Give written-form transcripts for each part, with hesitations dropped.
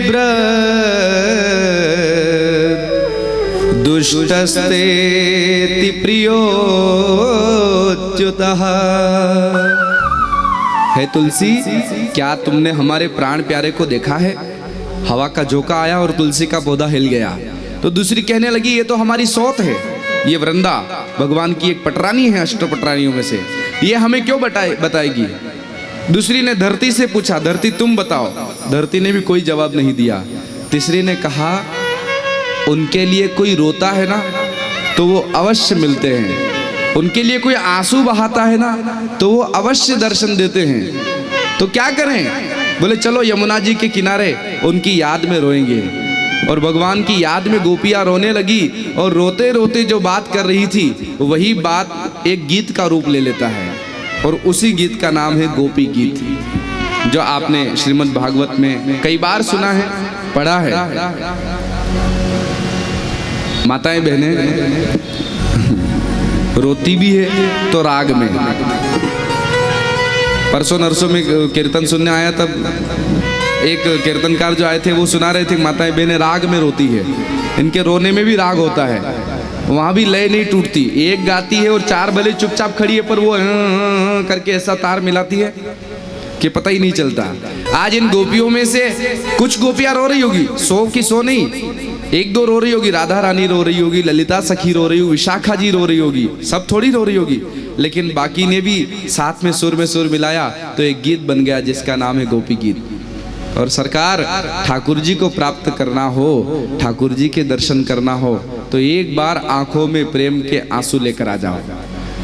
ब्रत दुष्टस्तेति प्रियोच्युतः। है तुलसी, क्या तुमने हमारे प्राण प्यारे को देखा है? हवा का झोंका आया और तुलसी का पौधा हिल गया। तो दूसरी कहने लगी ये तो हमारी सौत है, ये वृंदा भगवान की एक पटरानी है अष्टपटरानियों में से, ये हमें क्यों बताएगी। दूसरी ने धरती से पूछा, धरती तुम बताओ। धरती ने भी कोई जवाब नहीं दिया। तीसरी ने कहा उनके लिए कोई रोता है ना तो वो अवश्य मिलते हैं, उनके लिए कोई आंसू बहाता है ना तो वो अवश्य दर्शन देते हैं। तो क्या करें? बोले चलो यमुना जी के किनारे उनकी याद में रोएंगे। और भगवान की याद में गोपियां रोने लगी और रोते रोते जो बात कर रही थी वही बात एक गीत का रूप ले लेता है और उसी गीत का नाम है गोपी गीत, जो आपने श्रीमद् भागवत में कई बार सुना है, पढ़ा है। माताएं बहनें रोती भी है तो राग में। परसों नरसों में कीर्तन सुनने आया तब एक कीर्तनकार जो आए थे वो सुना रहे थे माताएं बहनें राग में रोती है। इनके रोने में भी राग होता है, वहां भी लय नहीं टूटती। एक गाती है और चार भले चुपचाप खड़ी है पर वो करके ऐसा तार मिलाती है कि पता ही नहीं चलता। आज इन गोपियों में से कुछ गोपियां रो रही होगी, 100 की 100 नहीं, 1-2 रो रही होगी, राधा रानी रो रही होगी, ललिता सखी रो रही होगी, विशाखा जी रो रही होगी, सब थोड़ी रो रही होगी, लेकिन बाकी ने भी साथ में सुर मिलाया तो एक गीत बन गया जिसका नाम है गोपी गीत। और सरकार ठाकुर जी को प्राप्त करना हो, ठाकुर जी के दर्शन करना हो तो एक बार आंखों में प्रेम के आंसू लेकर आ जाओ।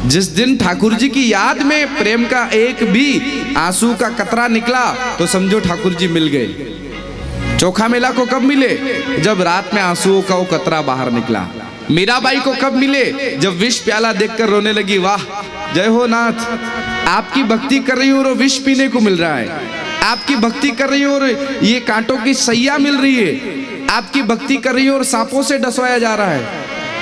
जिस दिन ठाकुर जी की याद में प्रेम का एक भी आंसू का कतरा निकला तो समझो ठाकुर जी मिल गए। चोखा मेला को कब मिले? जब रात में आंसुओं का वो कतरा बाहर निकला। मीराबाई को कब मिले? जब विष प्याला देखकर रोने लगी, वाह जय हो नाथ, आपकी भक्ति कर रही हूँ और विष पीने को मिल रहा है, आपकी भक्ति कर रही हूँ और ये कांटों की सैया मिल रही है, आपकी भक्ति कर रही हूँ और सांपों से डसवाया जा रहा है,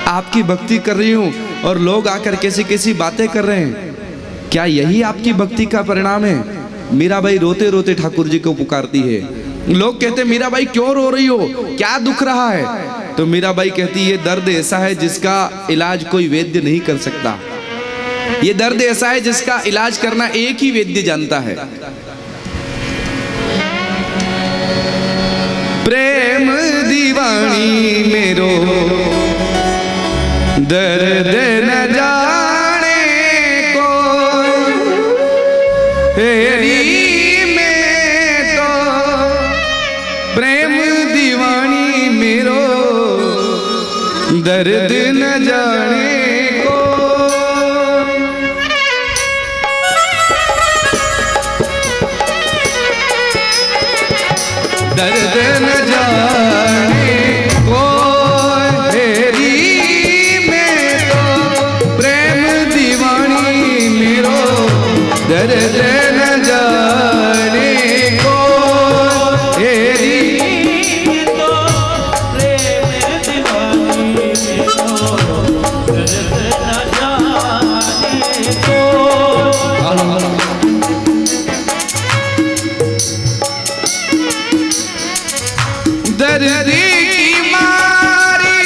आपकी भक्ति कर रही हूँ और लोग आकर कैसी कैसी बातें कर रहे हैं। क्या यही आपकी भक्ति का परिणाम है? मीराबाई रोते रोते ठाकुर जी को पुकारती है। लोग कहते मीराबाई क्यों रो रही हो, क्या दुख रहा है? तो मीराबाई कहती ये दर्द ऐसा है जिसका इलाज कोई वैद्य नहीं कर सकता, ये दर्द ऐसा है जिसका इलाज करना एक ही वैद्य जानता है। प्रेम दीवानी मेरो दर्द न जाने को, हेरी में तो प्रेम दीवानी मेरो दर्द न जाने को। दर्द न जाने को हेरी में तो प्रेम दीवानी मेरो दर्द न जाने को, हेरी में तो प्रेम दीवानी मेरो दर्द न जाने को। दर्द की मारी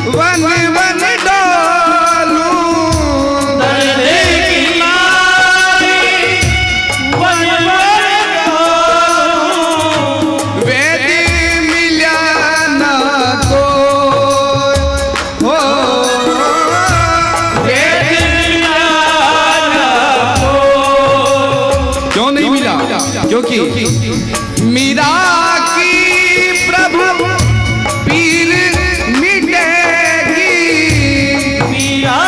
वन वन डोलूं, दर्द की मारी वन वन डोलूं, वेद मिला ना कोई हो, वेद मिला ना कोई। क्यों नहीं मिला? क्योंकि मीरा प्रभु पीर मिटेगी, मीरा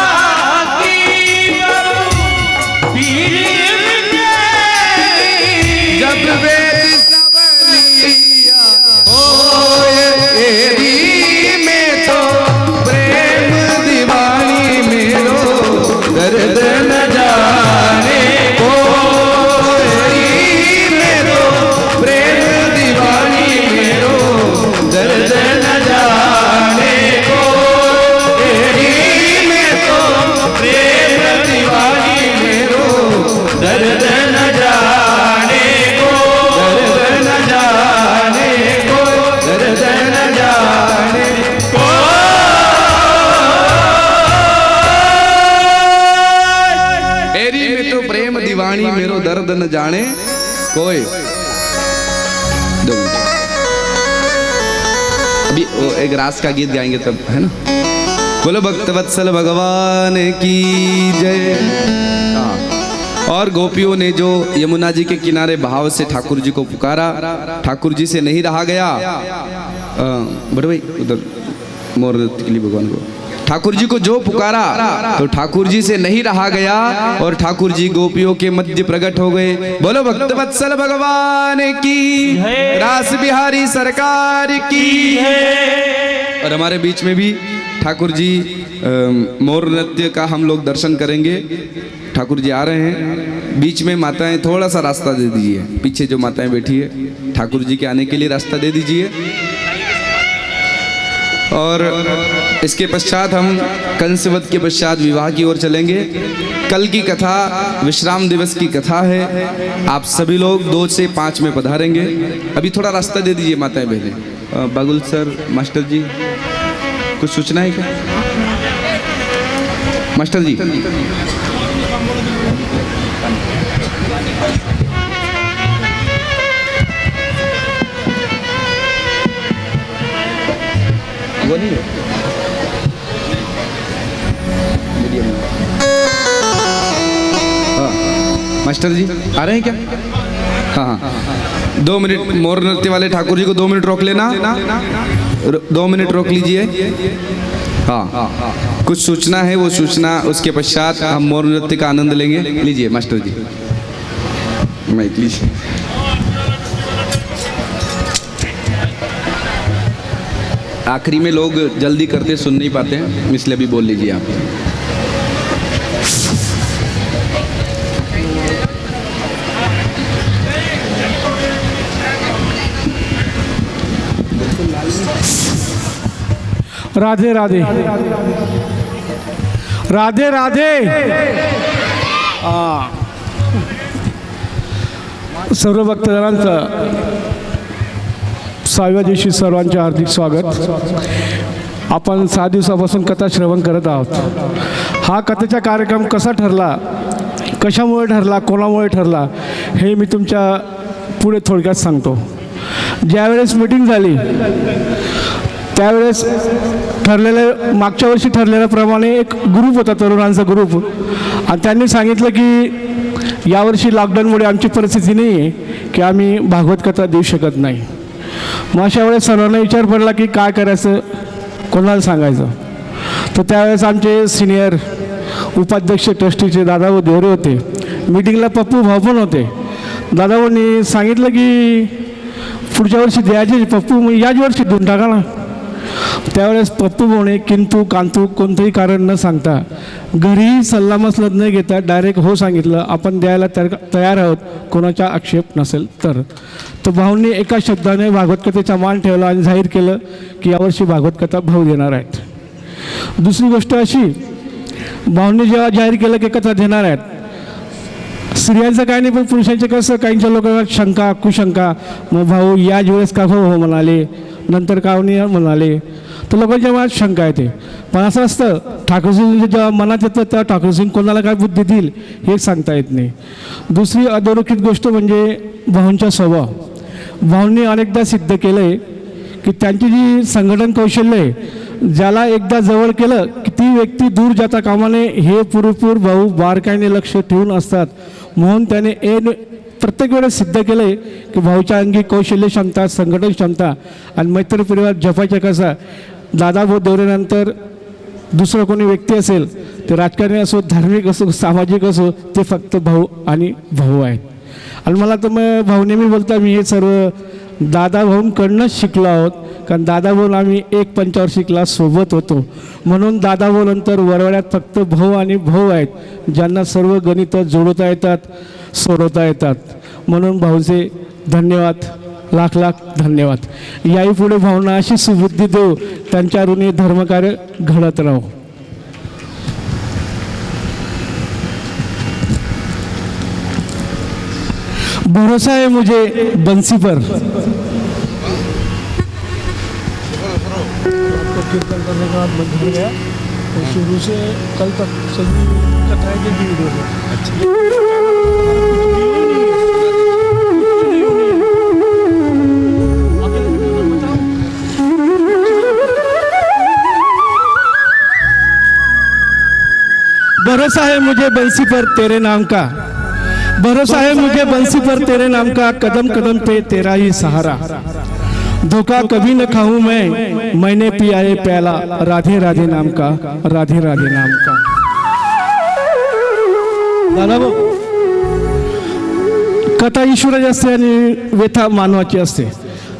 की पीर मिटेगी, जब वेद सवलिया होएगी में तो प्रेम दीवानी मेरो दर्द न जाने को, मेरो न जाने कोई। दो मिनट, अभी एक रास का गीत गाएंगे तब, है ना। बोलो भक्त वत्सल भगवान की जय। और गोपियों ने जो यमुना जी के किनारे भाव से ठाकुर जी को पुकारा, ठाकुर जी से नहीं रहा गया। बड़े भाई उधर मोर नृत्य के लिए भगवान को, ठाकुर जी को जो पुकारा तो ठाकुर जी से नहीं रहा गया और ठाकुर जी गोपियों के मध्य प्रकट हो गए। बोलो भक्त वत्सल भगवान की, रास बिहारी सरकार की। और हमारे बीच में भी ठाकुर जी मोर नृत्य का हम लोग दर्शन करेंगे। ठाकुर जी आ रहे हैं। बीच में माताएं थोड़ा सा रास्ता दे दीजिए, पीछे जो माताएं बैठी है ठाकुर जी के आने के लिए रास्ता दे दीजिए। और इसके पश्चात हम कंसवत के पश्चात विवाह की ओर चलेंगे। कल की कथा विश्राम दिवस की कथा है। आप सभी लोग 2 से 5 में पधारेंगे। अभी थोड़ा रास्ता दे दीजिए माताएं बहनें। बागुल सर, मास्टर जी कुछ सूचना है क्या? मास्टर जी वो नहीं है। हाँ मास्टर जी आ रहे हैं क्या? हाँ हाँ 2 मिनट मोर नृत्य वाले ठाकुर जी को 2 मिनट रोक लेना। 2 मिनट रोक लीजिए। हाँ कुछ सूचना है, वो सूचना उसके पश्चात हम मोर नृत्य का आनंद लेंगे। लीजिए मास्टर जी माइक लीजिए। आखिरी में लोग जल्दी करते सुन नहीं पाते हैं, इसलिए भी बोल लीजिए आप। राधे राधे राधे राधे। सर्व भक्तजनांचं 6व्या दिवशी सर्वांचे हार्दिक स्वागत। आपण 6 दिवसापासून कथा श्रवण करत आहोत। हा कथेचा कार्यक्रम कसा ठरला, कशामुळे ठरला, कोणामुळे ठरला हे मी तुमच्या पुढे थोडक्यात सांगतो। ज्यावेळेस मीटिंग झाली त्यावेळेस मागच्या वर्षी ठरलेल्याप्रमाणे एक ग्रुप होता, तरुणांचा ग्रुप, आणि त्यांनी सांगितलं की यावर्षी लॉकडाऊनमुळे आमची परिस्थिती नाही आहे की आम्ही भागवत कथा देऊ शकत नाही। मग अशा वेळेस सर्वांना विचार पडला की काय करायचं, कोणाला सांगायचं। तर त्यावेळेस आमचे सिनियर उपाध्यक्ष ट्रस्टीचे दादाभाऊ देवरे होते, मीटिंगला पप्पू भाऊ पण होते। दादाभाऊंनी सांगितलं की पुढच्या वर्षी द्यायचे पप्पू, मग याच वर्षी देऊन टाका ना। त्यावेळेस पप्पू भाऊने किंतु कांतू कोणतंही कारण न सांगता, घरीही सल्लामसलत न घेता डायरेक्ट हो सांगितलं, आपण द्यायला तयार आहोत, कोणाचा आक्षेप नसेल तर। तो भाऊंनी एका शब्दाने भागवत कथेचा मान ठेवला आणि जाहीर केलं की यावर्षी भागवत कथा भाऊ देणार आहेत। दुसरी गोष्ट अशी, भाऊंनी जेव्हा जाहीर केलं की कथा देणार आहेत, स्त्रियांचं काही नाही पण पुरुषांचं कसं, काहींच्या लोकांना शंका कुशंका, मग भाऊ याच वेळेस का हो म्हणाले, नंतर का नाही म्हणाले, तर लोकांच्या मनात शंका येते। पण असं असतं, ठाकूरसिंग जेव्हा मनात येतं तेव्हा ठाकूरसिंग कोणाला काय बुद्धी देईल हे सांगता येत नाही। दुसरी अधोरेखित गोष्ट म्हणजे भाऊंचा स्वभाव। भाऊंनी अनेकदा सिद्ध केलं आहे की त्यांची जी संघटन कौशल्य आहे, ज्याला एकदा जवळ केलं की ती व्यक्ती दूर जाता कामा नये हे पुरेपूर भाऊ बारकाईने लक्ष ठेवून असतात। म्हणून त्याने प्रत्येक वेळेस सिद्ध केलं आहे की भाऊच्या अंगी कौशल्य क्षमता, संघटन क्षमता आणि मैत्री परिवार जपायचा कसा। दादाभाऊ देवरेनंतर दुसरं कोणी व्यक्ती असेल, ते राजकारणी असो, धार्मिक असो, सामाजिक असो, ते फक्त भाऊ आणि भाऊ आहेत। आणि मला तर मग भाऊ नेहमी बोलता, मी हे सर्व दादाभाऊंकडूनच शिकलो आहोत, कारण दादाभाऊ आम्ही एक पंचवार्षिकला सोबत होतो। म्हणून दादाभाऊनंतर वरवड्यात फक्त भाऊ आणि भाऊ आहेत, ज्यांना सर्व गणितं जोडता येतात, सोडवता येतात। म्हणून भाऊचे धन्यवाद, लाख लाख धन्यवाद। याही पुढे भावना अशी सुबुद्धी देऊ, त्यांच्या ऋणी धर्मकार्य घडत राहू। भरोसा है मुझे बंसी पर। कीर्तन करने का बंद हो गया और शुरू से कल तक सभी कथाएं के वीडियो है। अच्छा भरोसा है मुझे बंसी पर तेरे नाम का, भरोसा है मुझे बंसी पर तेरे नाम का, कदम कदम पे तेरा ही सहारा, धोखा कभी न खाऊं मैंने पिया है प्याला राधे राधे नाम का, राधे राधे नाम का. दादा भाऊ, कथा ईश्वराची असते आणि व्यथा मानवाची असते.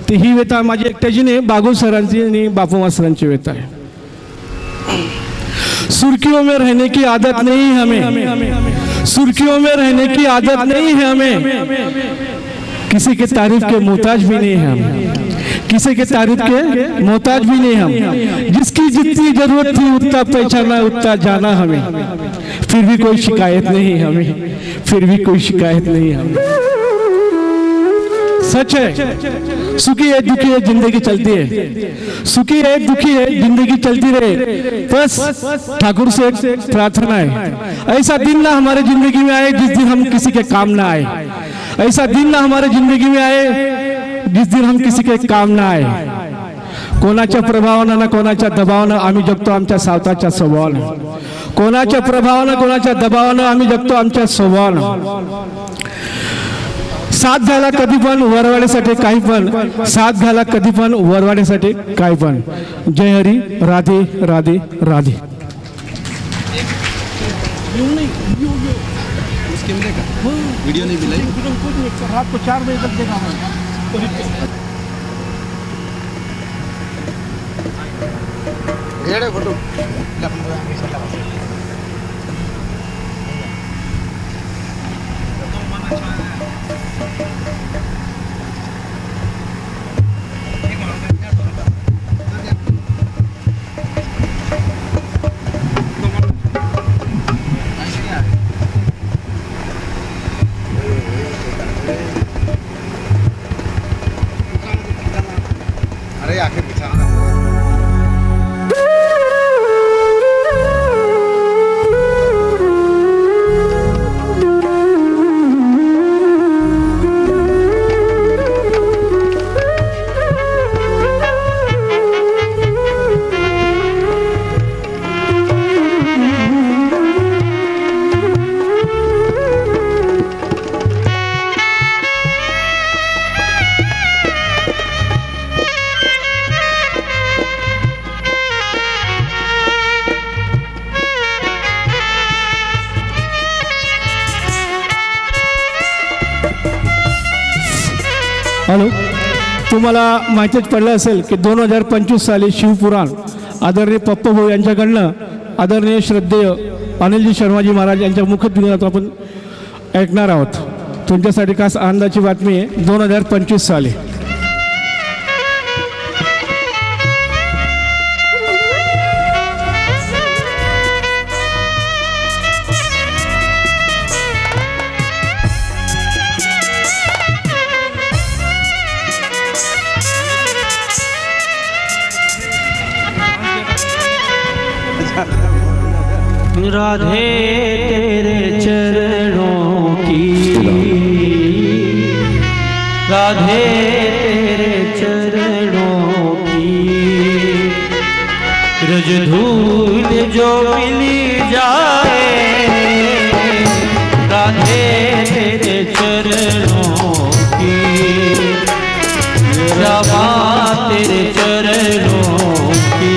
ती ही व्यथा माझी एकट्याची नाही, बागू सरांची आणि बापू सरांची व्यथा आहे. सुर्खियों में रहने की आदत नहीं है हमें, सुर्खियों में रहने की आदत नहीं है हमें, किसी के तारीफ के मोहताज भी नहीं है हम, किसी के तारीफ के मोहताज भी नहीं हम. जिसकी जितनी जरूरत थी उतना पहचाना उतना जाना हमें, फिर भी कोई शिकायत नहीं हमें, फिर भी कोई शिकायत नहीं हमें. सच है सुखी है दुखी है जिंदगी चलती है, सुखी है दुखी है जिंदगी चलती रहे, बस ठाकुर से एक प्रार्थना है, ऐसा दिन ना हमारे जिंदगी में आए जिस दिन हम किसी के काम ना आए, ऐसा दिन ना हमारे जिंदगी में आए जिस दिन हम किसी के काम ना आए. कोणाच्या प्रभावानं ना कोणाच्या दबावानं आम्ही जगतो आमच्या सावताच्या स्वभावानं, कोणाच्या प्रभावानं कोणाच्या दबावानं आम्ही जगतो आमच्या स्वभावानं. साथ झाला कधी पण वरवाड्यासाठी काही पण, साथ झाला कधी पण वरवाड्यासाठी काही पण. जय हरी, राधे राधे राधे. वीडियो नहीं मिला रात को 4 बजे तक देखा फोटो. अरे आखिर पीछा हॅलो, तुम्हाला माहितीच पडलं असेल की 2025 साली शिवपुराण आदरणीय पप्पाभाऊ यांच्याकडनं आदरणीय श्रद्धेय अनिलजी शर्माजी महाराज यांच्या मुखोद्गोषणातून आपण ऐकणार आहोत. तुमच्यासाठी खास आनंदाची बातमी आहे. 2025 साली राधे तेरे चरणों की, राधे तेरे चरणों की, रज धूल जो मिली जाए, राधे तेरे चरणों की, रवा तेरे चरणों की,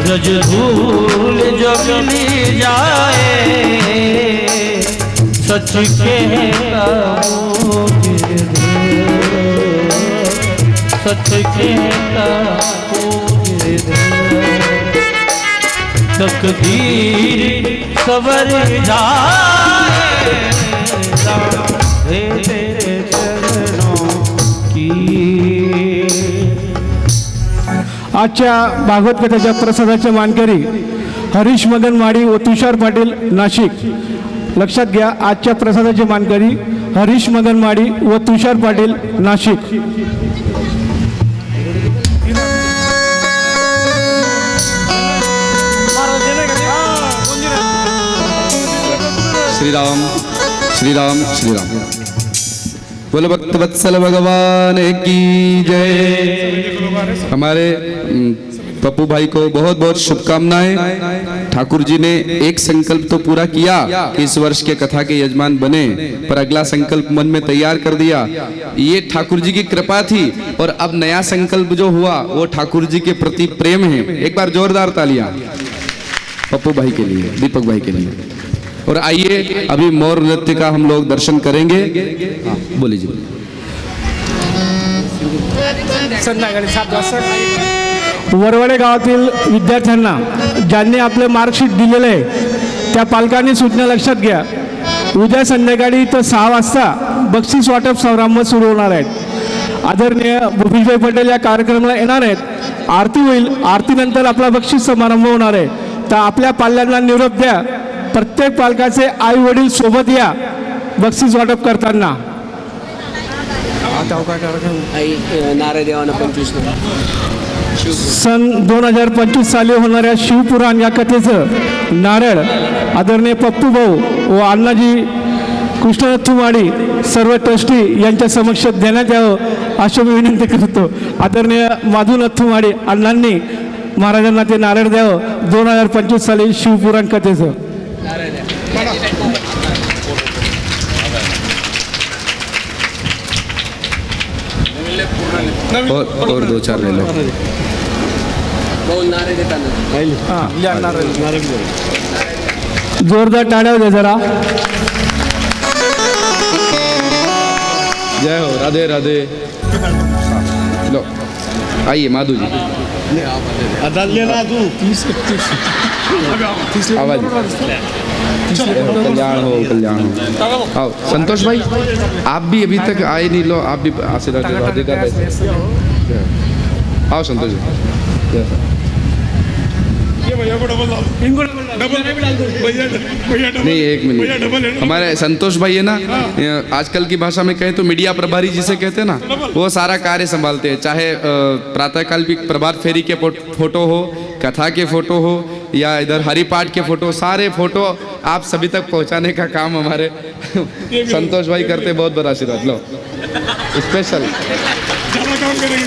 रज धूल जो मिली जाए, सच कहता मुझे दे, सच कहता मुझे दे, तकदीर सवर जाए, राधे तेरे चरणों की. आजच्या भागवत कथेच्या प्रसादाचे मानकरी हरीश मदन माडी व तुषार पाटील नाशिक. लक्षात घ्या, आजच्या प्रसादाचे मानकरी हरीश मदन माडी व तुषार पाटील नाशिक. श्री राम श्री राम श्री राम. बोलो भक्तवत्सल भगवान की जय. हमारे पप्पू भाई को बहुत बहुत शुभकामनाएं। ठाकुर जी ने एक संकल्प तो पूरा किया कि इस वर्ष के कथा के यजमान बने, पर अगला संकल्प मन में तैयार कर दिया। ये ठाकुर जी की कृपा थी, और अब नया संकल्प जो हुआ वो ठाकुर जी के प्रति प्रेम है। एक बार जोरदार तालियां पप्पू भाई के लिए, दीपक भाई के लिए। और आइए अभी मोर नृत्य का हम लोग दर्शन करेंगे। हाँ, बोलिए जी। वरवडे गावातील विद्यार्थ्यांना ज्यांनी आपले मार्कशीट दिलेले आहे त्या पालकांनी सूचना लक्षात घ्या। उद्या संध्याकाळी इथं 6 वाजता बक्षीस वाटप समारंभ सुरू होणार आहेत। आदरणीय भूपेशभाई पटेल या कार्यक्रमाला येणार आहेत। आरती होईल, आरतीनंतर आपला बक्षीस समारंभ होणार आहे। तर आपल्या पाल्यांना निरोप द्या। प्रत्येक पालकाचे आई वडील सोबत या बक्षीस वाटप करताना। सन 2025 साली होणाऱ्या शिवपुराण या कथेचं नारळ आदरणीय पप्पू भाऊ व अण्णाजी कृष्णनाथ थुमाडी सर्व ट्रस्टी यांच्या समक्ष देण्यात यावं अशी मी विनंती करतो। आदरणीय माधुनाथ थुमाडी अण्णांनी महाराजांना ते नारळ द्यावं 2025 साली शिवपुराण कथेचं। और 2-4 ले लो। जोरदार टाळ्या दे जरा। जय हो, राधे राधे। लो आइए माधु जी। आवाज कल्याण हो, कल्याण हो। आओ संतोष भाई, आप भी अभी तक आए नहीं, लो आप भी आशीर्वाद राधे का। आओ संतोष जी। नहीं, एक मिनट। हमारे संतोष भाई है ना, आजकल की भाषा में कहें तो मीडिया प्रभारी जिसे कहते हैं ना, वो सारा कार्य संभालते हैं। चाहे प्रातःकाल की प्रभात फेरी के फोटो हो, कथा के फोटो हो, या इधर हरिपाठ के फोटो, सारे फोटो आप सभी तक पहुंचाने का काम हमारे संतोष भाई करते। बहुत बड़ा आशीर्वाद लो, स्पेशल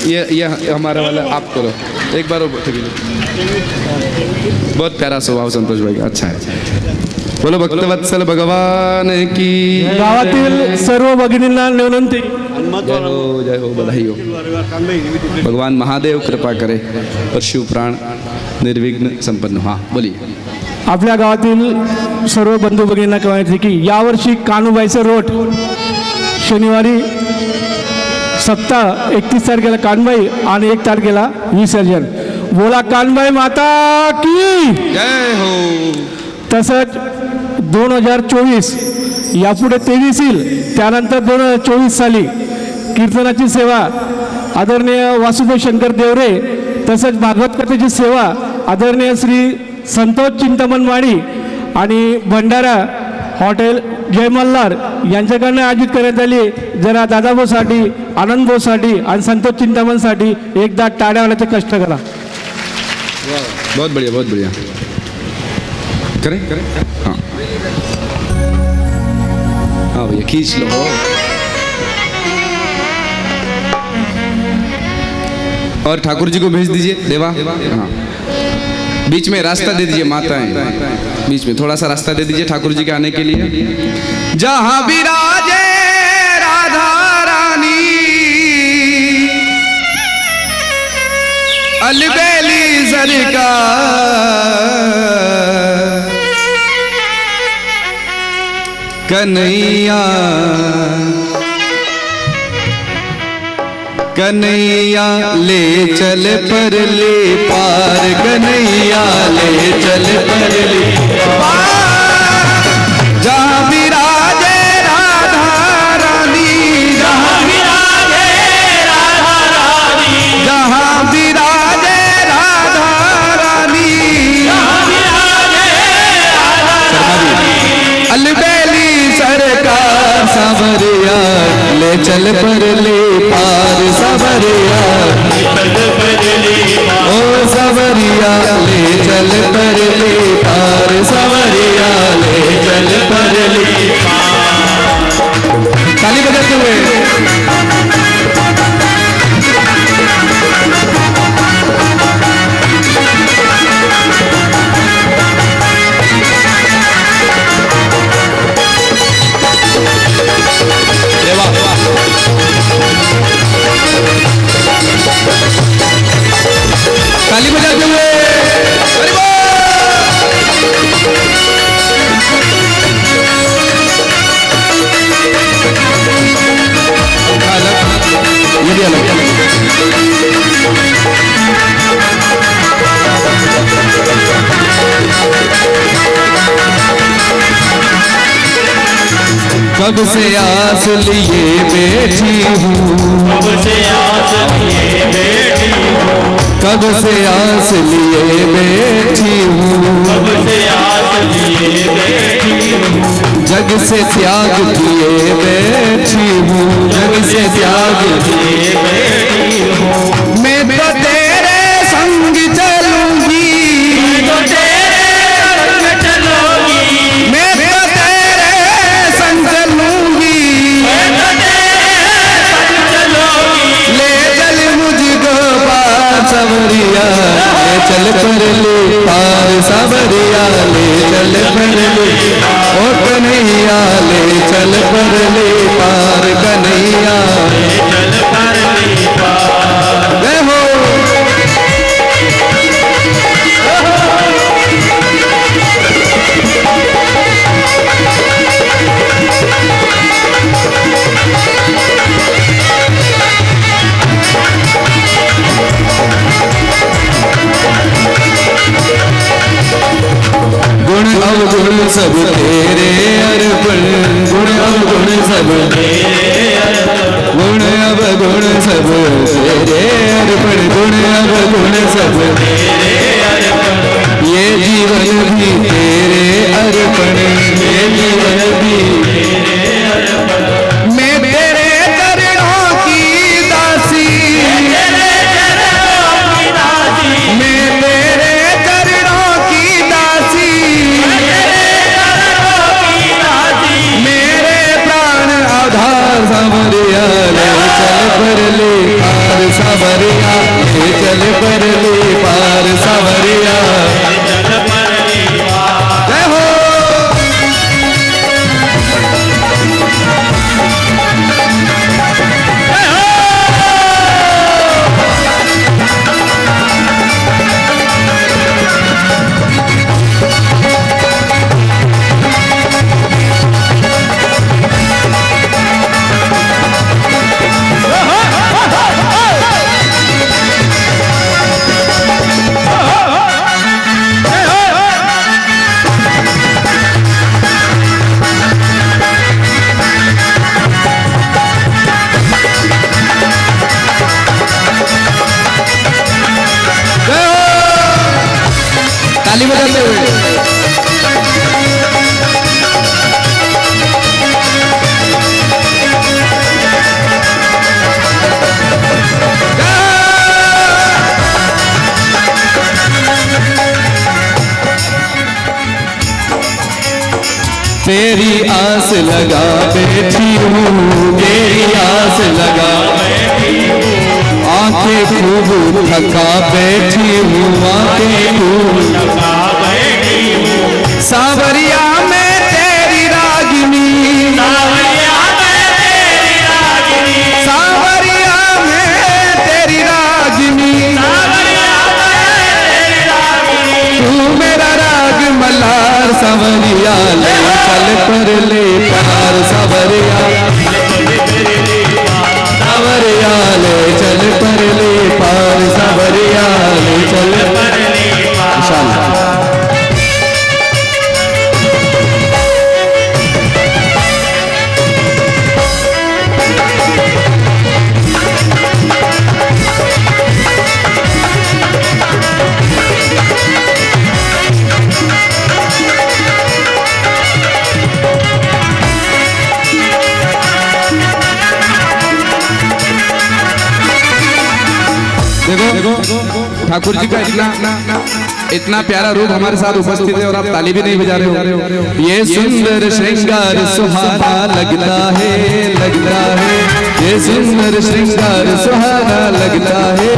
ये हमारा वाला आप करो एक बार। बहुत प्यारा स्वभाव संतोष भाई का, अच्छा है। बोलो भक्तवत्सल भगवान की। गावातील सर्व भगिनींना विनंती। जय हो, बधाई हो। भगवान महादेव कृपा करे और शिवपुराण निर्विघ्न संपन्न। हाँ बोलिए। आपल्या गावातील सर्व बंधू भगिनींना कळवायचे की यावर्षी कान्हूबाईचं रोट शनिवारी सप्ताह 31 तारखेला कान्हबाई आणि 1 तारखेला विसर्जन। बोला कान्हबाई माता की जय हो। तसंच 2024 यापुढे 23 येईल, त्यानंतर 2024 साली कीर्तनाची सेवा आदरणीय वासुदेव शंकर देवरे, तसंच भागवत कथेची सेवा आदरणीय श्री संतोष चिंतामण माडी आणि भंडारा हॉटेल जय मल्हार यांच्याकडनं आयोजित करण्यात आली। जरा दादाभाऊसाठी, आनंदभाऊसाठी आणि संतोष चिंतामणसाठी एकदा टाळ्यावाल्याचे कष्ट करा। बहुत बढ़िया, बहुत बढ़िया। करें करें। हाँ हाँ भैया खींच लो। और ठाकुर जी को भेज दीजिए देवा। हाँ बीच में रास्ता दे दीजिए, माताएं बीच में थोड़ा सा रास्ता दे दीजिए ठाकुर जी के आने के लिए। जहां विराजे राधा रानी अलबेली सरकार, कन्हैया कन्हैया ले चल पर ले पार, कन्हैया ले चल पर ले पार। जहाँ विराजे राधा रानी, जहाँ विराजे राधा रानी, जहाँ विराजे राधा रानी, जहाँ विराजे राधा रानी, अलबेली सरकार सावरिया ले चल पर ले पार, सावरिया ओ सावरिया ले चल पर ले पार, सावरिया ले चल पर ले पार। ताली बजाते हुए कब से आस लिए बैठी हूँ, कब से आस लिए बैठी हूँ, कब से आस लिए बैठी हूँ, कब से आस लिए बैठी हूँ, जग से त्याग किए बैठी हूँ, जग से त्याग लिए बैठी हूँ। मैं तो तेरे संग चलूंगी, तो तेरे संग चलूंगी, मैं तो तेरे संग चलूंगी, मैं तो तेरे संग चलूंगी। ले चल मुझको पार सवरिया, ले चल पर ले पार सवरिया, ले चल पर ले ओ कन्हैया, ले चल पर ले पार कन्हैया, चल पर ले पार। जय हो। गुण अवगुण सब तेरे अर्पण, गुण अवगुण सब तेरे अर्पण, गुण अवगुण सब तेरे अर्पण, गुण अवगुण सब तेरे अर्पण, ये जीवन भी तेरे अर्पण, ये जीवन भी तेरे अर्पण। मैं तेरे चरणों की दासी, तेरे चरणों की दासी, मैं तेरे चरणों की दासी, तेरे चरणों की दासी। मेरे प्राण आधार सावरिया, ले चल पर ले पार सावरिया, ले चल पर ले पार सावरिया, चल पर ले पार। जय हो। ताली बजाते हुए तेरी आस लगा बैठी हूँ, तेरी आस लगा बैठी हूँ, आंखें खूब थका बैठी हूँ, आंखें खूब थका बैठी हूँ, सावरिया में तेरी रागिनी, सावरिया में तेरी रागिनी, सावरिया में तेरी रागिनी, सावरिया में तेरी रागिनी। तू मेरा राग मल्हार सावरिया, ले चल पर ले पार सावरिया, सावरिया ले चल पर ले पार सावरिया, ले चल पर ले पार। इंशाअल्लाह। देखो ठाकुर जी का इतना प्यारा रूप हमारे साथ उपस्थित है और आप ताली भी नहीं बजा रहे हो। ये सुंदर श्रृंगार सुहाना लगता है, लगता है, ये सुंदर श्रृंगार सुहाना लगता है,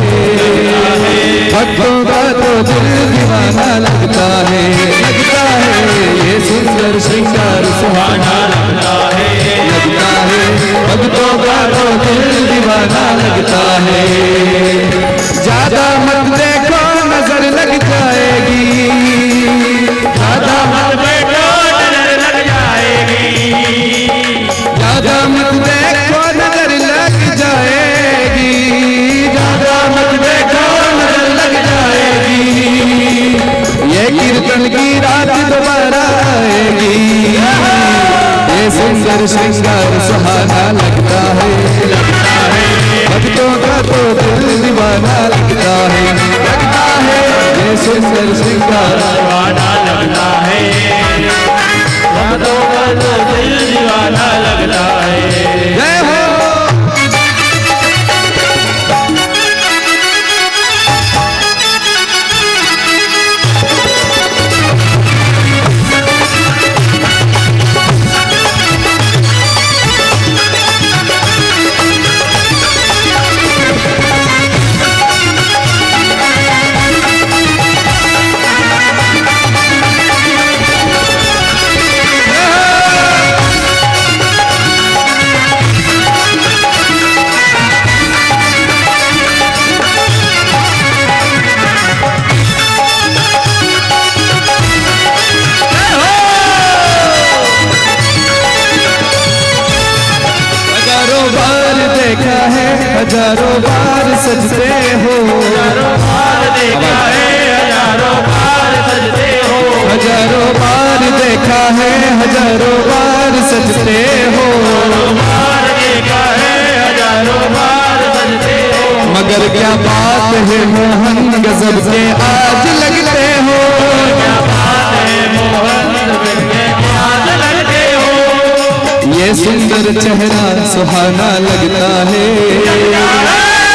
भक्तों का तो दिल दीवाना लगता है, लगता है, ये सुंदर श्रृंगार सुहाना लगता है, लगता है, भक्तों का तो दिल दीवाना लगता है। ज्यादा मत देखो नजर लग जाएगी, ज्यादा मत देखो नजर लग जाएगी, ज्यादा मत देखो नजर लग जाएगी, ज्यादा मत देखो नजर लग जाएगी, ये कीर्तन की रात दोबारा आएगी, ये सुंदर सुंदर सुहाना लगता है ये सुंदर श्रृंगार दीवाना लगता है, भक्तों का तो दिल दीवाना लगता है। जय हो। देखा है हजारों बार सजते हो, हजारों बार देखा है, हजारों बार सजते हो, हजारों बार देखा है, हजारों बार सजते हो, बार देखा है, हजारों बार सजते हो। मगर क्या बात है मोहन गजब के आज लगते हो, क्या बात है मोहन गजब के आज लगते हो। ये सुंदर चेहरा सुहाना लगता है,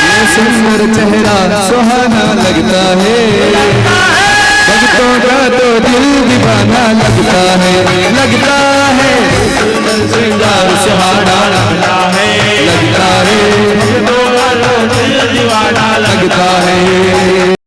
ये सुंदर चेहरा सुहाना लगता है, भक्तों का तो दिल दीवाना लगता है, लगता है श्रृंगार सुहाना लगता है, लगता है, भक्तों का तो दिल दीवाना लगता है।